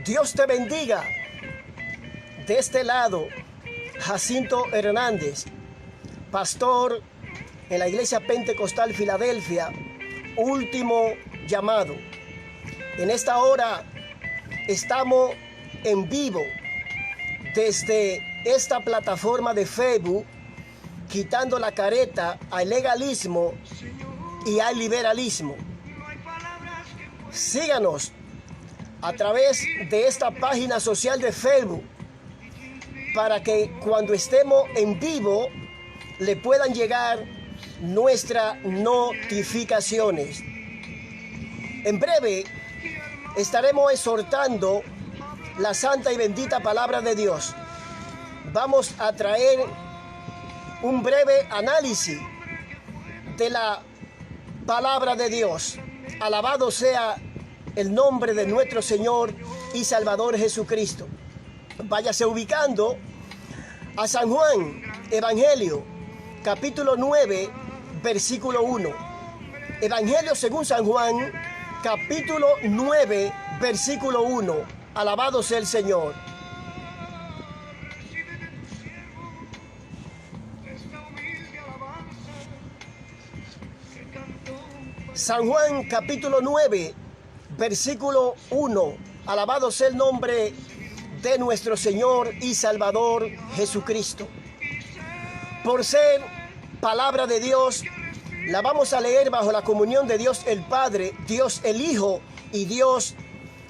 Dios te bendiga. De este lado, Jacinto Hernández, pastor en la Iglesia Pentecostal Filadelfia, Último Llamado. En esta hora estamos en vivo desde esta plataforma de Facebook, quitando la careta al legalismo y al liberalismo. Síganos a través de esta página social de Facebook para que cuando estemos en vivo le puedan llegar nuestras notificaciones. En breve estaremos exhortando la santa y bendita palabra de Dios. Vamos a traer un breve análisis de la palabra de Dios. Alabado sea el nombre de nuestro Señor y Salvador Jesucristo. Váyase ubicando a San Juan, Evangelio, capítulo 9, versículo 1. Evangelio según San Juan, capítulo 9, versículo 1. Alabado sea el Señor. San Juan, capítulo 9, versículo 1. Alabado sea el nombre de nuestro Señor y Salvador Jesucristo. Por ser palabra de Dios, la vamos a leer bajo la comunión de Dios el Padre, Dios el Hijo y Dios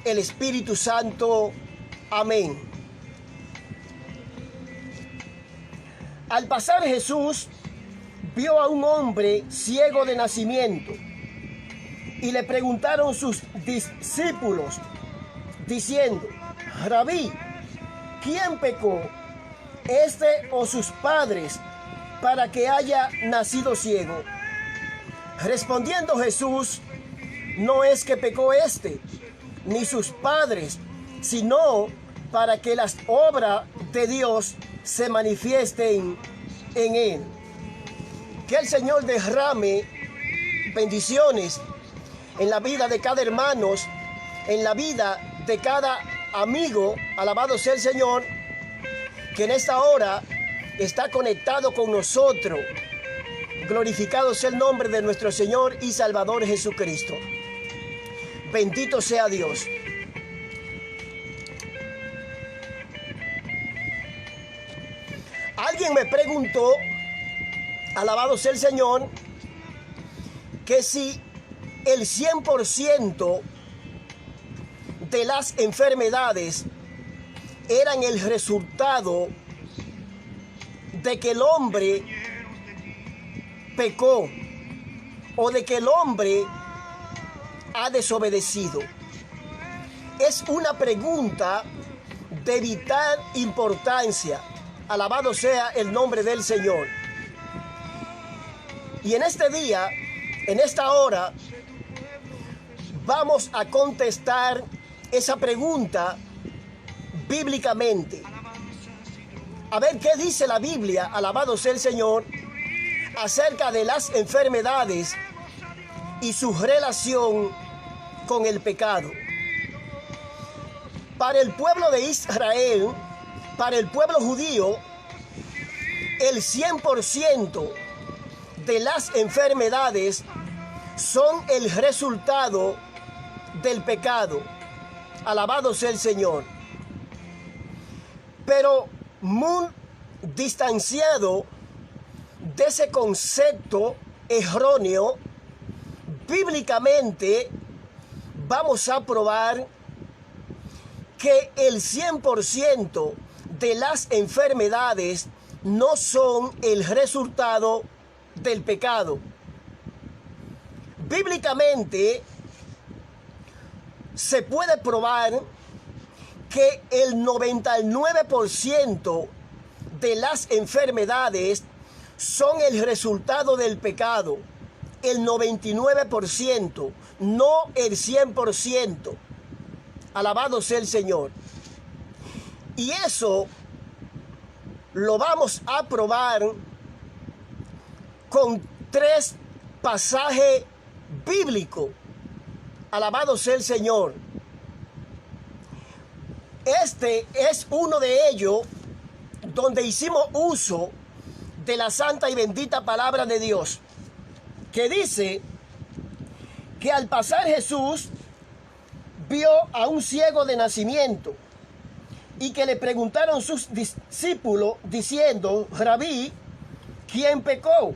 el Espíritu Santo. Amén. Al pasar Jesús vio a un hombre ciego de nacimiento y le preguntaron sus discípulos diciendo: Rabí, ¿quién pecó, este o sus padres, para que haya nacido ciego? Respondiendo Jesús: no es que pecó este, ni sus padres, sino para que las obras de Dios se manifiesten en él. Que el Señor derrame bendiciones en la vida de cada hermano, en la vida de cada amigo, alabado sea el Señor, que en esta hora está conectado con nosotros. Glorificado sea el nombre de nuestro Señor y Salvador Jesucristo. Bendito sea Dios. Alguien me preguntó, alabado sea el Señor, que si el 100% de las enfermedades eran el resultado de que el hombre pecó o de que el hombre ha desobedecido. Es una pregunta de vital importancia. Alabado sea el nombre del Señor. Y en este día, en esta hora, vamos a contestar esa pregunta bíblicamente. A ver qué dice la Biblia, alabado sea el Señor, acerca de las enfermedades y su relación con el pecado. Para el pueblo de Israel, para el pueblo judío, el 100% de las enfermedades son el resultado del pecado. Alabado sea el Señor. Pero muy distanciado de ese concepto erróneo, bíblicamente vamos a probar que el 100% de las enfermedades no son el resultado del pecado. Bíblicamente se puede probar que el 99% de las enfermedades son el resultado del pecado. El 99%, no el 100%. Alabado sea el Señor. Y eso lo vamos a probar con 3 pasajes bíblicos. Alabado sea el Señor. Este es uno de ellos donde hicimos uso de la santa y bendita palabra de Dios, que dice que al pasar Jesús vio a un ciego de nacimiento y que le preguntaron sus discípulos diciendo: Rabí, ¿quién pecó,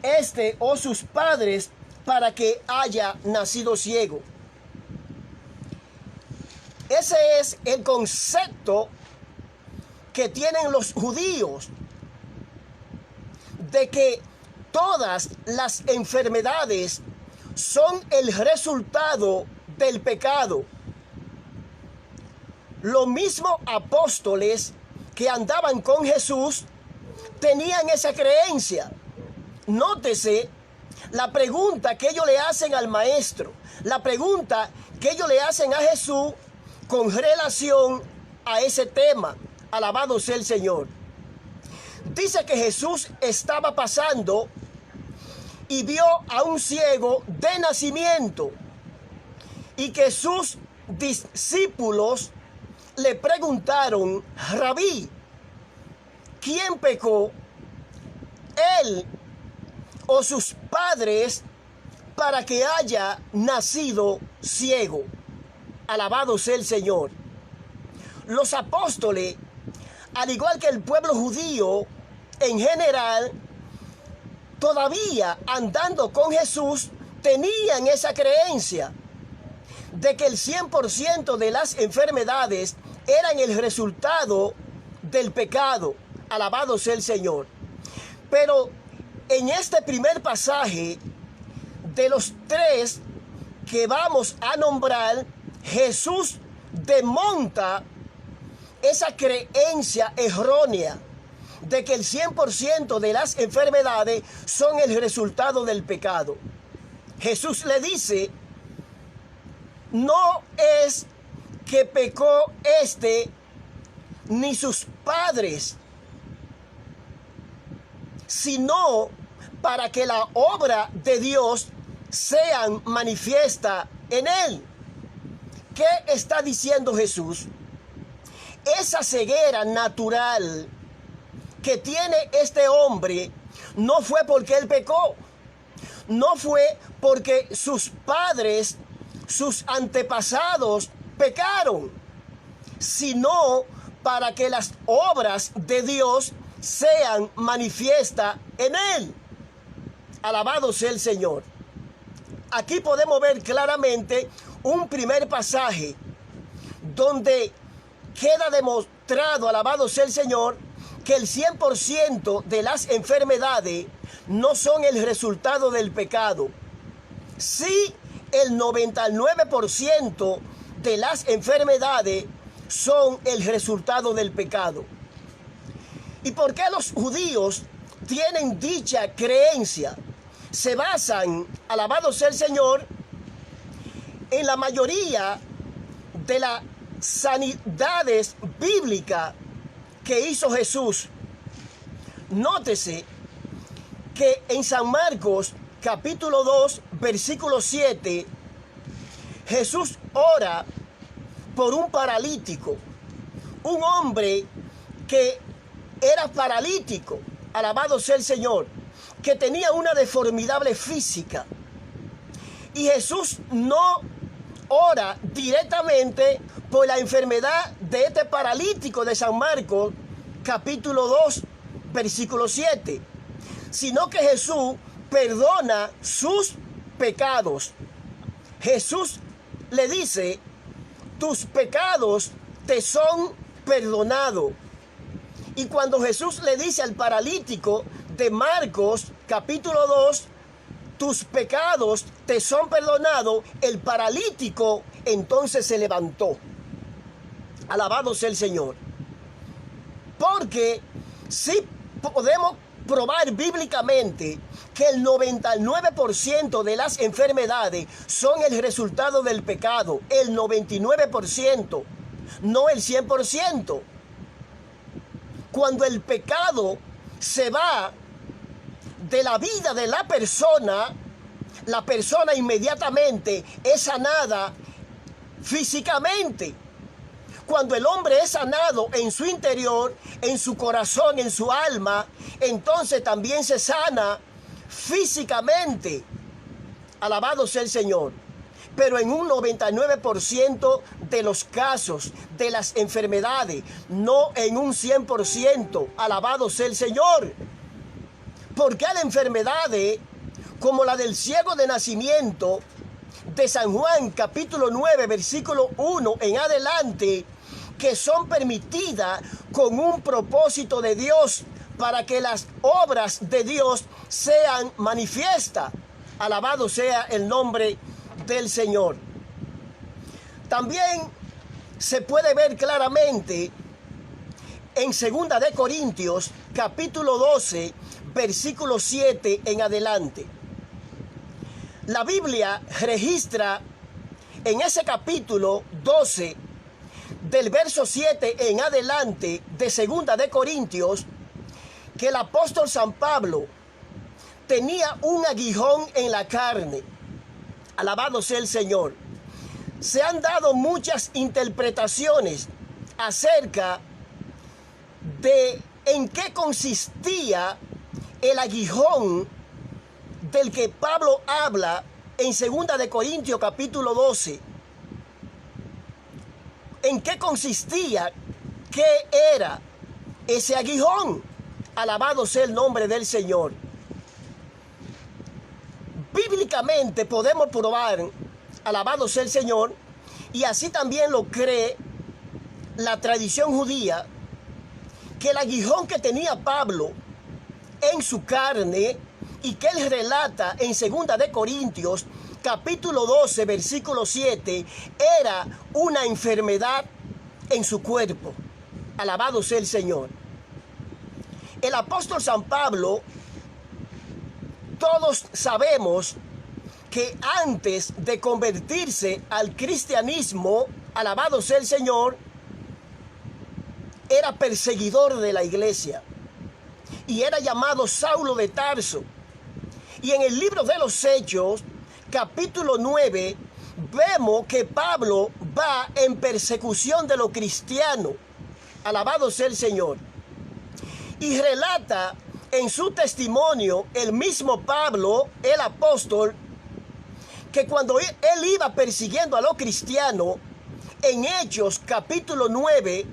este o sus padres, para que haya nacido ciego? Ese es el concepto que tienen los judíos de que todas las enfermedades son el resultado del pecado. Los mismos apóstoles que andaban con Jesús tenían esa creencia. Nótese la pregunta que ellos le hacen al maestro, la pregunta que ellos le hacen a Jesús con relación a ese tema. Alabado sea el Señor. Dice que Jesús estaba pasando y vio a un ciego de nacimiento y que sus discípulos le preguntaron: Rabí, ¿quién pecó, él o sus padres, para que haya nacido ciego? Alabado sea el Señor. Los apóstoles, al igual que el pueblo judío en general, todavía andando con Jesús, tenían esa creencia de que el 100% de las enfermedades eran el resultado del pecado. Alabado sea el Señor. Pero en este primer pasaje, de los tres que vamos a nombrar, Jesús desmonta esa creencia errónea de que el 100% de las enfermedades son el resultado del pecado. Jesús le dice: no es que pecó este ni sus padres, sino para que la obra de Dios sea manifiesta en él. ¿Qué está diciendo Jesús? Esa ceguera natural que tiene este hombre no fue porque él pecó, no fue porque sus padres, sus antepasados pecaron, sino para que las obras de Dios sean manifiestas en él. Alabado sea el Señor. Aquí podemos ver claramente un primer pasaje donde queda demostrado, alabado sea el Señor, que el 100% de las enfermedades no son el resultado del pecado. Sí, el 99% de las enfermedades son el resultado del pecado. ¿Y por qué los judíos tienen dicha creencia? Se basan, alabado sea el Señor, en la mayoría de las sanidades bíblicas que hizo Jesús. Nótese que en San Marcos capítulo 2 versículo 7 Jesús ora por un paralítico, un hombre que era paralítico, alabado sea el Señor, que tenía una deformidad física. Y Jesús no ora directamente por la enfermedad de este paralítico de San Marcos, capítulo 2, versículo 7, sino que Jesús perdona sus pecados. Jesús le dice: tus pecados te son perdonados. Y cuando Jesús le dice al paralítico de Marcos, capítulo 2, tus pecados te son perdonados, el paralítico entonces se levantó. Alabado sea el Señor. Porque sí podemos probar bíblicamente que el 99% de las enfermedades son el resultado del pecado. El 99%, no el 100%. Cuando el pecado se va de la vida de la persona inmediatamente es sanada físicamente. Cuando el hombre es sanado en su interior, en su corazón, en su alma, entonces también se sana físicamente. Alabado sea el Señor. Pero en un 99% de los casos de las enfermedades, no en un 100%. Alabado sea el Señor. Porque hay enfermedades como la del ciego de nacimiento, de San Juan capítulo 9 versículo 1 en adelante, que son permitidas con un propósito de Dios para que las obras de Dios sean manifiestas. Alabado sea el nombre del Señor. También se puede ver claramente en 2 de Corintios capítulo 12 versículo 7 en adelante. La Biblia registra en ese capítulo 12, del verso 7 en adelante de 2 de Corintios, que el apóstol San Pablo tenía un aguijón en la carne. Alabado sea el Señor. Se han dado muchas interpretaciones acerca de en qué consistía el aguijón del que Pablo habla en 2 de Corintios capítulo 12. ¿En qué consistía? ¿Qué era ese aguijón? Alabado sea el nombre del Señor. Bíblicamente podemos probar, alabado sea el Señor, y así también lo cree la tradición judía, que el aguijón que tenía Pablo en su carne y que él relata en 2 de Corintios capítulo 12 versículo 7 era una enfermedad en su cuerpo. Alabado sea el Señor. El apóstol San Pablo, todos sabemos que antes de convertirse al cristianismo, alabado sea el Señor, era perseguidor de la iglesia y era llamado Saulo de Tarso. Y en el libro de los Hechos, capítulo 9, vemos que Pablo va en persecución de los cristianos. Alabado sea el Señor. Y relata en su testimonio el mismo Pablo, el apóstol, que cuando él iba persiguiendo a los cristianos, en Hechos capítulo 9,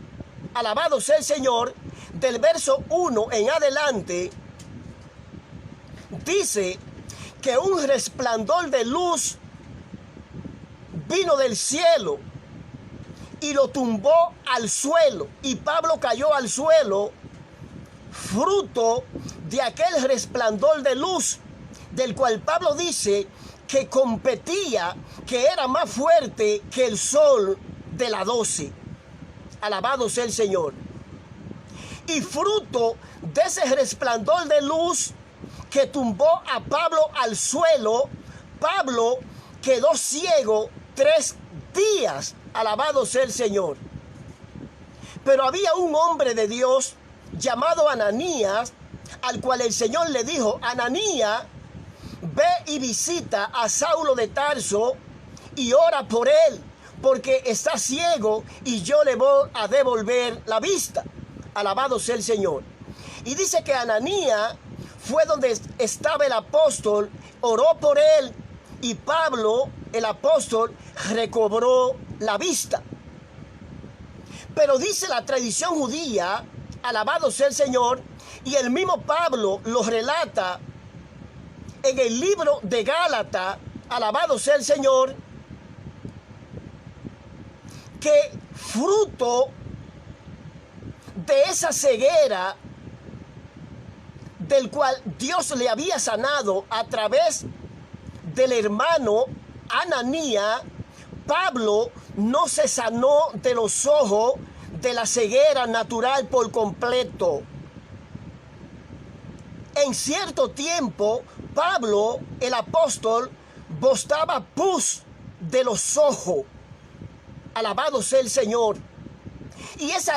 alabado sea el Señor, del verso 1 en adelante, dice que un resplandor de luz vino del cielo y lo tumbó al suelo, y Pablo cayó al suelo fruto de aquel resplandor de luz, del cual Pablo dice que competía, que era más fuerte que el sol de las 12. Alabado sea el Señor. Y fruto de ese resplandor de luz que tumbó a Pablo al suelo, Pablo quedó ciego 3 días. Alabado sea el Señor. Pero había un hombre de Dios llamado Ananías, al cual el Señor le dijo: Ananías, ve y visita a Saulo de Tarso y ora por él, porque está ciego y yo le voy a devolver la vista. Alabado sea el Señor. Y dice que Ananías fue donde estaba el apóstol, oró por él, y Pablo, el apóstol, recobró la vista. Pero dice la tradición judía, alabado sea el Señor, y el mismo Pablo lo relata en el libro de Gálatas, alabado sea el Señor, que fruto de esa ceguera del cual Dios le había sanado a través del hermano Ananías, Pablo no se sanó de los ojos de la ceguera natural por completo. En cierto tiempo, Pablo, el apóstol, bostaba pus de los ojos. Alabado sea el Señor. Y ese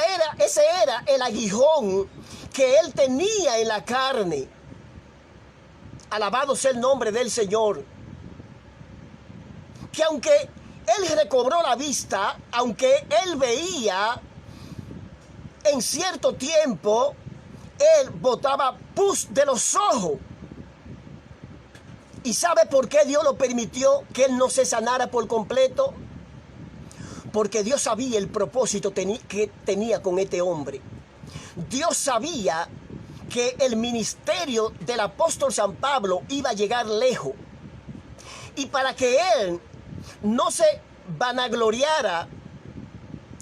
era el aguijón que él tenía en la carne. Alabado sea el nombre del Señor. Que aunque él recobró la vista, aunque él veía en cierto tiempo, él botaba pus de los ojos. ¿Y sabe por qué Dios lo permitió que él no se sanara por completo? Porque Dios sabía el propósito que tenía con este hombre. Dios sabía que el ministerio del apóstol San Pablo iba a llegar lejos. Y para que él no se vanagloriara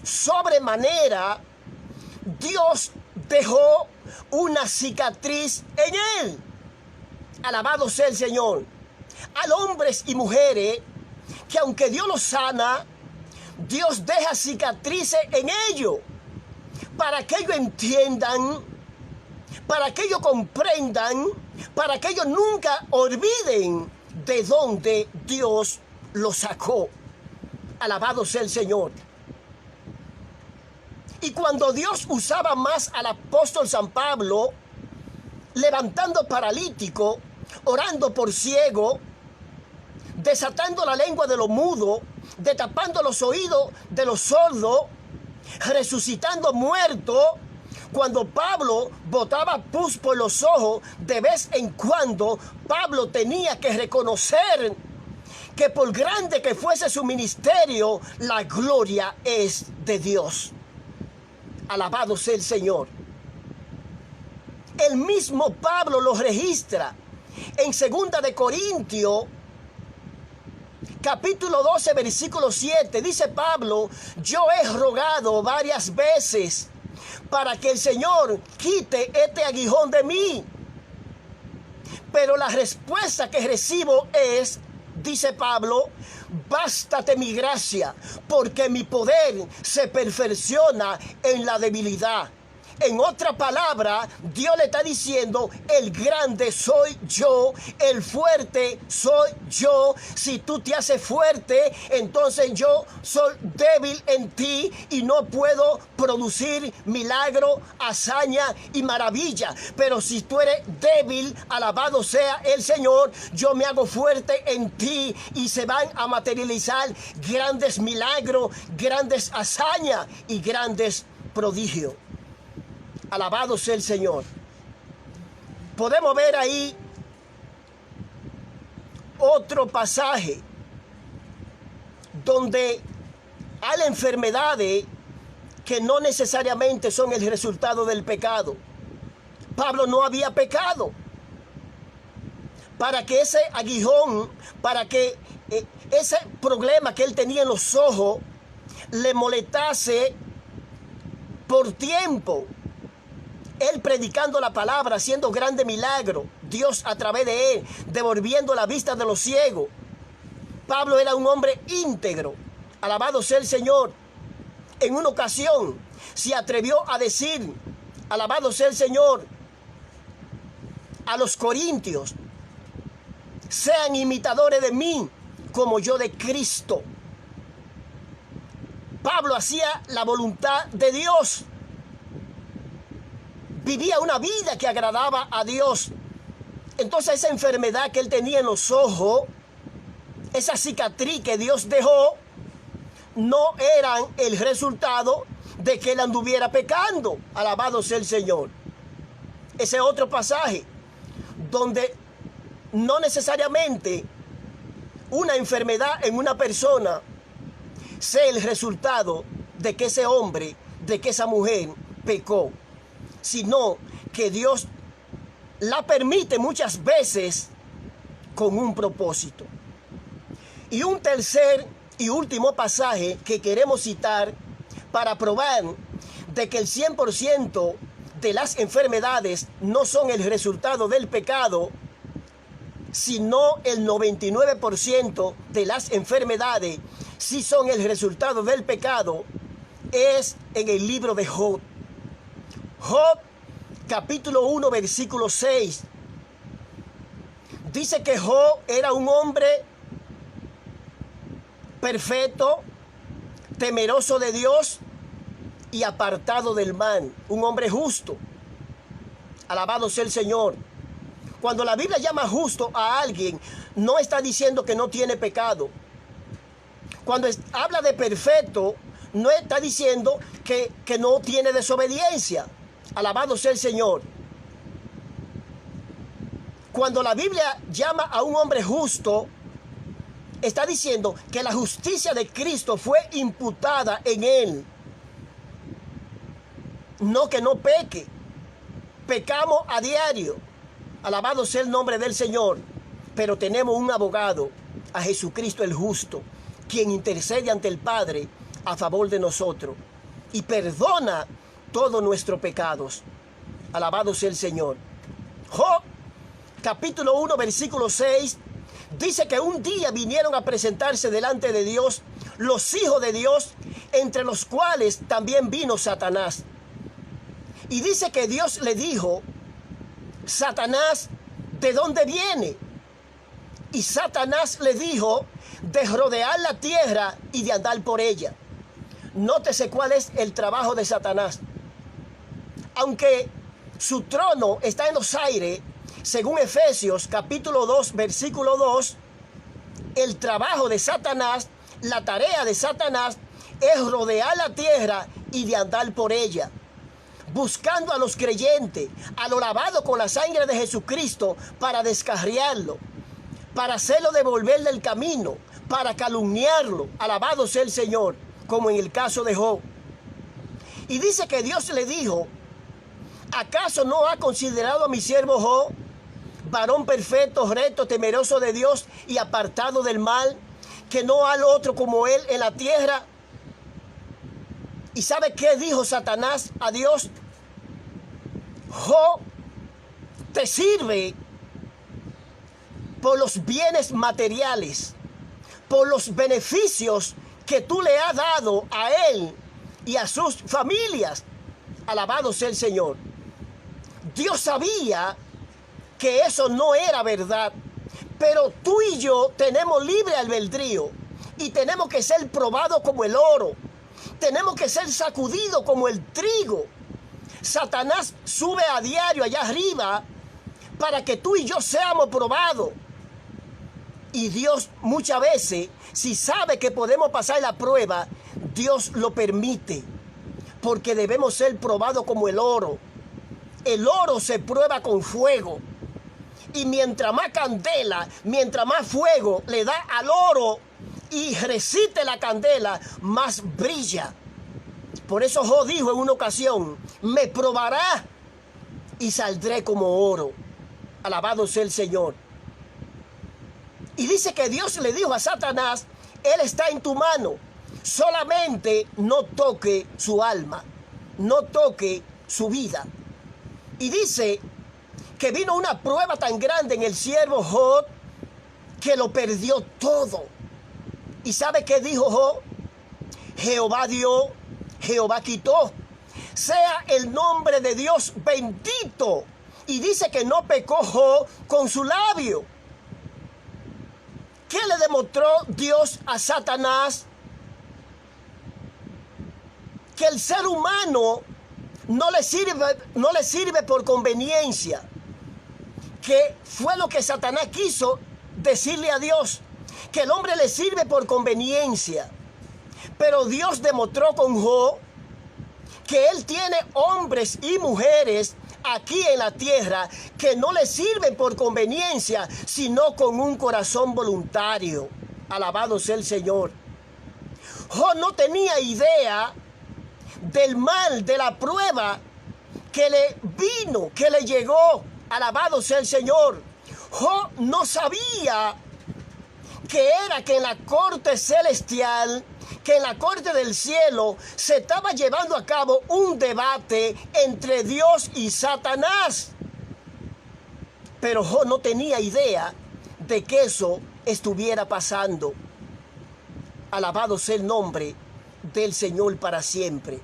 sobremanera, Dios dejó una cicatriz en él. Alabado sea el Señor. Hay hombres y mujeres que aunque Dios los sana, Dios deja cicatrices en ellos para que ellos entiendan, para que ellos comprendan, para que ellos nunca olviden de dónde Dios los sacó. Alabado sea el Señor. Y cuando Dios usaba más al apóstol San Pablo, levantando paralítico, orando por ciego, desatando la lengua de los mudos, destapando los oídos de los sordos, resucitando muertos, cuando Pablo botaba pus por los ojos, de vez en cuando Pablo tenía que reconocer que por grande que fuese su ministerio, la gloria es de Dios. Alabado sea el Señor. El mismo Pablo lo registra en 2 de Corintios, capítulo 12, versículo 7. Dice Pablo: yo he rogado varias veces para que el Señor quite este aguijón de mí. Pero la respuesta que recibo es, dice Pablo, bástate mi gracia, porque mi poder se perfecciona en la debilidad. En otra palabra, Dios le está diciendo: el grande soy yo, el fuerte soy yo. Si tú te haces fuerte, entonces yo soy débil en ti y no puedo producir milagro, hazaña y maravilla. Pero si tú eres débil, alabado sea el Señor, yo me hago fuerte en ti y se van a materializar grandes milagros, grandes hazañas y grandes prodigios. Alabado sea el Señor. Podemos ver ahí otro pasaje donde hay enfermedades que no necesariamente son el resultado del pecado. Pablo no había pecado. Para que ese aguijón, para que ese problema que él tenía en los ojos le molestase por tiempo, él predicando la palabra, haciendo grande milagro, Dios a través de él, devolviendo la vista de los ciegos. Pablo era un hombre íntegro, alabado sea el Señor. En una ocasión se atrevió a decir, alabado sea el Señor, a los corintios: sean imitadores de mí como yo de Cristo. Pablo hacía la voluntad de Dios. Vivía una vida que agradaba a Dios. Entonces esa enfermedad que él tenía en los ojos, esa cicatriz que Dios dejó, no eran el resultado de que él anduviera pecando. Alabado sea el Señor. Ese otro pasaje donde no necesariamente una enfermedad en una persona sea el resultado de que ese hombre, de que esa mujer pecó, sino que Dios la permite muchas veces con un propósito. Y un tercer y último pasaje que queremos citar para probar de que el 100% de las enfermedades no son el resultado del pecado, sino el 99% de las enfermedades sí son el resultado del pecado, es en el libro de Job. Job, capítulo 1, versículo 6. Dice que Job era un hombre perfecto, temeroso de Dios y apartado del mal. Un hombre justo. Alabado sea el Señor. Cuando la Biblia llama justo a alguien, no está diciendo que no tiene pecado. Cuando habla de perfecto, no está diciendo que no tiene desobediencia. Alabado sea el Señor. Cuando la Biblia llama a un hombre justo, está diciendo que la justicia de Cristo fue imputada en él. No que no peque. Pecamos a diario. Alabado sea el nombre del Señor. Pero tenemos un abogado, a Jesucristo el justo, quien intercede ante el Padre a favor de nosotros y perdona todos nuestros pecados. Alabado sea el Señor. Job, capítulo 1, versículo 6, dice que un día vinieron a presentarse delante de Dios los hijos de Dios, entre los cuales también vino Satanás. Y dice que Dios le dijo: Satanás, ¿de dónde viene? Y Satanás le dijo: de rodear la tierra y de andar por ella. Nótese cuál es el trabajo de Satanás. Aunque su trono está en los aires, según Efesios capítulo 2, versículo 2, el trabajo de Satanás, la tarea de Satanás, es rodear la tierra y de andar por ella, buscando a los creyentes, a lo lavado con la sangre de Jesucristo, para descarriarlo, para hacerlo devolver del camino, para calumniarlo. Alabado sea el Señor, como en el caso de Job. Y dice que Dios le dijo: ¿acaso no ha considerado a mi siervo Job, varón perfecto, recto, temeroso de Dios y apartado del mal, que no hay otro como él en la tierra? ¿Y sabe qué dijo Satanás a Dios? Job te sirve por los bienes materiales, por los beneficios que tú le has dado a él y a sus familias. Alabado sea el Señor. Dios sabía que eso no era verdad, pero tú y yo tenemos libre albedrío y tenemos que ser probados como el oro. Tenemos que ser sacudidos como el trigo. Satanás sube a diario allá arriba para que tú y yo seamos probados. Y Dios muchas veces, si sabe que podemos pasar la prueba, Dios lo permite, porque debemos ser probados como el oro. El oro se prueba con fuego. Y mientras más candela, mientras más fuego le da al oro y resiste la candela, más brilla. Por eso Job dijo en una ocasión: me probará y saldré como oro. Alabado sea el Señor. Y dice que Dios le dijo a Satanás: él está en tu mano, solamente no toque su alma, no toque su vida. Y dice que vino una prueba tan grande en el siervo Job que lo perdió todo. ¿Y sabe qué dijo Job? Jehová dio, Jehová quitó. Sea el nombre de Dios bendito. Y dice que no pecó Job con su labio. ¿Qué le demostró Dios a Satanás? Que el ser humano no le sirve por conveniencia. Que fue lo que Satanás quiso decirle a Dios, que el hombre le sirve por conveniencia. Pero Dios demostró con Job que él tiene hombres y mujeres aquí en la tierra que no le sirven por conveniencia, sino con un corazón voluntario. Alabado sea el Señor. Job no tenía idea del mal, de la prueba que le vino, que le llegó. Alabado sea el Señor. Job no sabía que era que en la corte celestial, que en la corte del cielo, se estaba llevando a cabo un debate entre Dios y Satanás. Pero Job no tenía idea de que eso estuviera pasando. Alabado sea el nombre del Señor para siempre.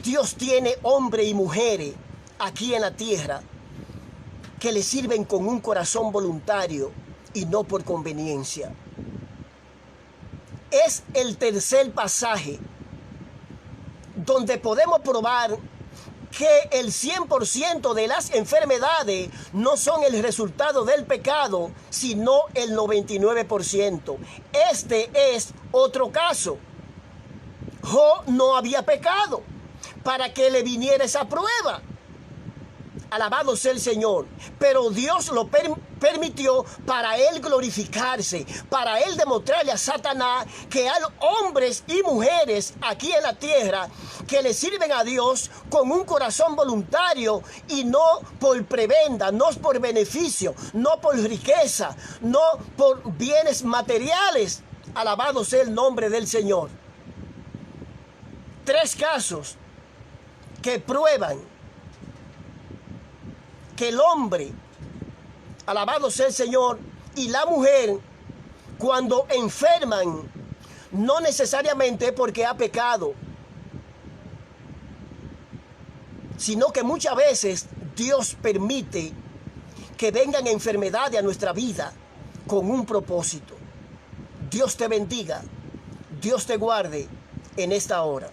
Dios tiene hombres y mujeres aquí en la tierra que le sirven con un corazón voluntario y no por conveniencia. Es el tercer pasaje donde podemos probar que el 100% de las enfermedades no son el resultado del pecado, sino el 99%. Este es otro caso. Job no había pecado para que le viniera esa prueba. Alabado sea el Señor. Pero Dios lo permitió para él glorificarse, para él demostrarle a Satanás que hay hombres y mujeres aquí en la tierra que le sirven a Dios con un corazón voluntario y no por prebenda, no por beneficio, no por riqueza, no por bienes materiales. Alabado sea el nombre del Señor. 3 casos que prueban que el hombre, alabado sea el Señor, y la mujer, cuando enferman, no necesariamente porque ha pecado, sino que muchas veces Dios permite que vengan enfermedades a nuestra vida con un propósito. Dios te bendiga, Dios te guarde en esta hora.